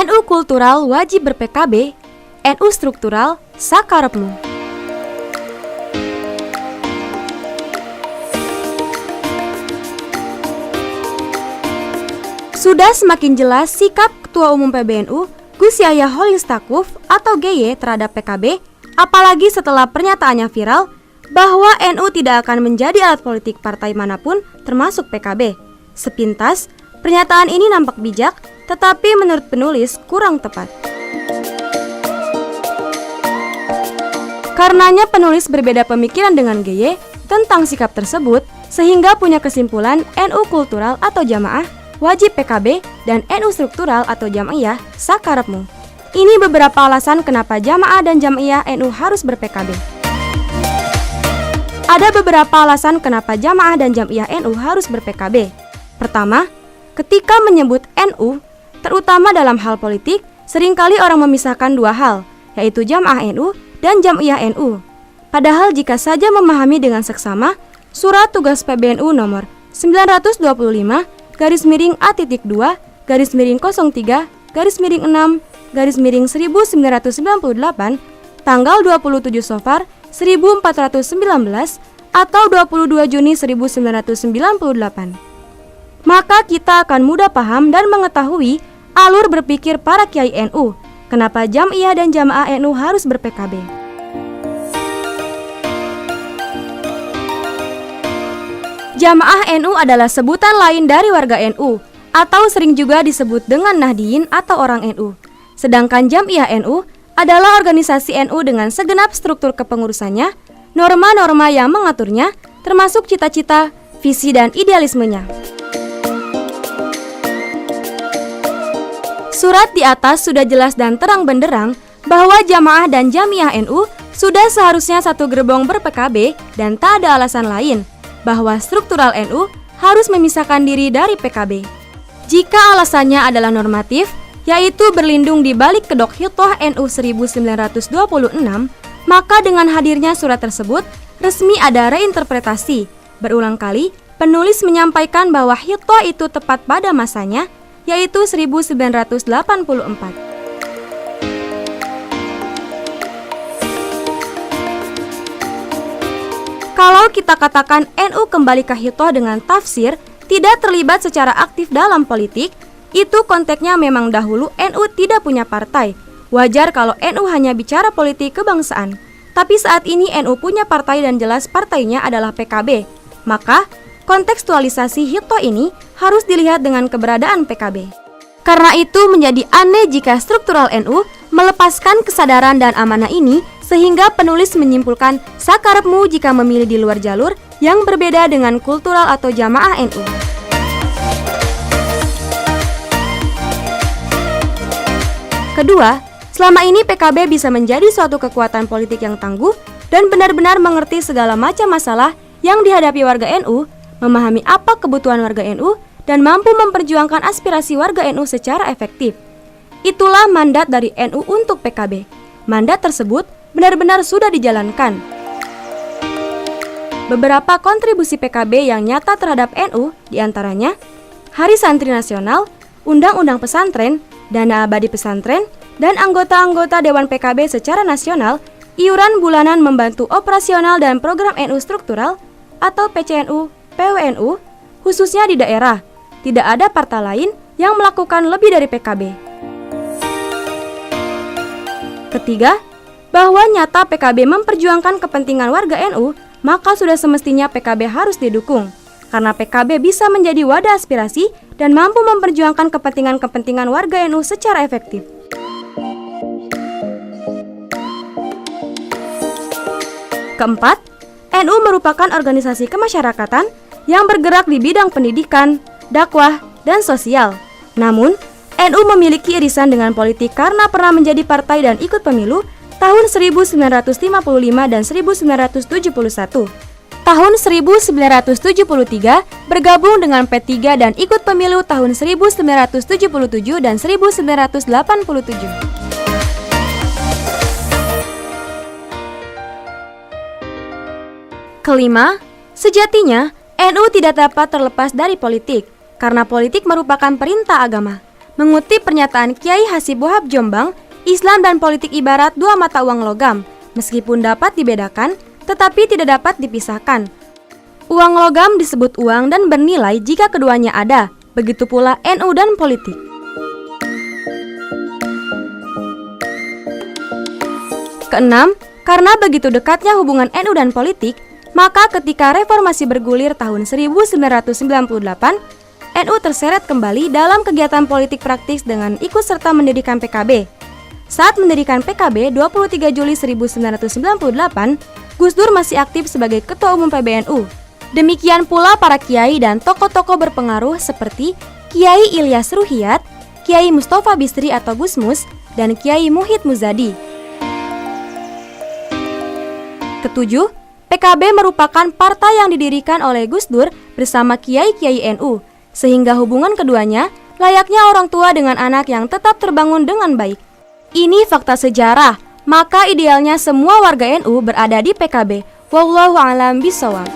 NU kultural wajib ber-PKB, NU struktural sakarepmu. Sudah semakin jelas sikap Ketua Umum PBNU, Gus Yahya Holil Stakuf atau GY terhadap PKB, apalagi setelah pernyataannya viral bahwa NU tidak akan menjadi alat politik partai manapun termasuk PKB. Sepintas, pernyataan ini nampak bijak, tetapi menurut penulis kurang tepat. Karenanya penulis berbeda pemikiran dengan GY tentang sikap tersebut, sehingga punya kesimpulan NU kultural atau jamaah wajib PKB dan NU struktural atau jam'iyah sakarepmu. Ini beberapa alasan kenapa jamaah dan jam'iyah NU harus ber-PKB. Ada beberapa alasan kenapa jamaah dan jam'iyah NU harus ber-PKB. Pertama, ketika menyebut NU, terutama dalam hal politik, seringkali orang memisahkan dua hal, yaitu jamaah NU dan jam'iyah NU. Padahal jika saja memahami dengan seksama, Surat Tugas PBNU nomor 922-02-03-06-1998 tanggal 27 Safar 1419 atau 22 Juni 1998. Maka kita akan mudah paham dan mengetahui alur berpikir para kiai NU, kenapa jam'iyah dan jamaah NU harus ber-PKB. Jamaah NU adalah sebutan lain dari warga NU, atau sering juga disebut dengan Nahdiyin atau orang NU. Sedangkan Jam'iyah NU adalah organisasi NU dengan segenap struktur kepengurusannya, norma-norma yang mengaturnya, termasuk cita-cita, visi dan idealismenya. Surat di atas sudah jelas dan terang benderang bahwa jamaah dan Jam'iyah NU sudah seharusnya satu gerbong ber-PKB dan tak ada alasan lain bahwa struktural NU harus memisahkan diri dari PKB. Jika alasannya adalah normatif, yaitu berlindung di balik kedok Hitoh NU 1926, maka dengan hadirnya surat tersebut, resmi ada reinterpretasi. Berulang kali, penulis menyampaikan bahwa Hitoh itu tepat pada masanya, yaitu 1984. Kalau kita katakan NU kembali ke Hitoh dengan tafsir, tidak terlibat secara aktif dalam politik, itu konteksnya memang dahulu NU tidak punya partai. Wajar kalau NU hanya bicara politik kebangsaan. Tapi saat ini NU punya partai dan jelas partainya adalah PKB. Maka, kontekstualisasi Hitoh ini harus dilihat dengan keberadaan PKB. Karena itu menjadi aneh jika struktural NU melepaskan kesadaran dan amanah ini, sehingga penulis menyimpulkan sakarepmu jika memilih di luar jalur yang berbeda dengan kultural atau jamaah NU. Kedua, selama ini PKB bisa menjadi suatu kekuatan politik yang tangguh dan benar-benar mengerti segala macam masalah yang dihadapi warga NU, memahami apa kebutuhan warga NU, dan mampu memperjuangkan aspirasi warga NU secara efektif. Itulah mandat dari NU untuk PKB. Mandat tersebut benar-benar sudah dijalankan. Beberapa kontribusi PKB yang nyata terhadap NU diantaranya Hari Santri Nasional, Undang-Undang Pesantren, Dana Abadi Pesantren, dan anggota-anggota Dewan PKB secara nasional, iuran bulanan membantu operasional dan program NU struktural atau PCNU, PWNU, khususnya di daerah. Tidak ada partai lain yang melakukan lebih dari PKB. Ketiga, bahwa nyata PKB memperjuangkan kepentingan warga NU, maka sudah semestinya PKB harus didukung. Karena PKB bisa menjadi wadah aspirasi dan mampu memperjuangkan kepentingan-kepentingan warga NU secara efektif. Keempat, NU merupakan organisasi kemasyarakatan yang bergerak di bidang pendidikan, dakwah, dan sosial. Namun, NU memiliki irisan dengan politik karena pernah menjadi partai dan ikut pemilu tahun 1955 dan 1971. Tahun 1973 bergabung dengan P3 dan ikut pemilu tahun 1977 dan 1987. Kelima, sejatinya NU tidak dapat terlepas dari politik, karena politik merupakan perintah agama. Mengutip pernyataan Kiai Hasib Wahab Jombang, Islam dan politik ibarat dua mata uang logam. Meskipun dapat dibedakan, tetapi tidak dapat dipisahkan. Uang logam disebut uang dan bernilai jika keduanya ada. Begitu pula NU dan politik. Keenam, karena begitu dekatnya hubungan NU dan politik, maka ketika reformasi bergulir tahun 1998, NU terseret kembali dalam kegiatan politik praktis dengan ikut serta mendirikan PKB. Saat mendirikan PKB 23 Juli 1998, Gus Dur masih aktif sebagai Ketua Umum PBNU. Demikian pula para kiai dan tokoh-tokoh berpengaruh seperti Kiai Ilyas Ruhiyat, Kiai Mustafa Bisri atau Gus Mus, dan Kiai Muhid Muzadi. Ketujuh, PKB merupakan partai yang didirikan oleh Gus Dur bersama kiai-kiai NU, sehingga hubungan keduanya layaknya orang tua dengan anak yang tetap terbangun dengan baik. Ini fakta sejarah, maka idealnya semua warga NU berada di PKB. Wallahu a'lam bishawab.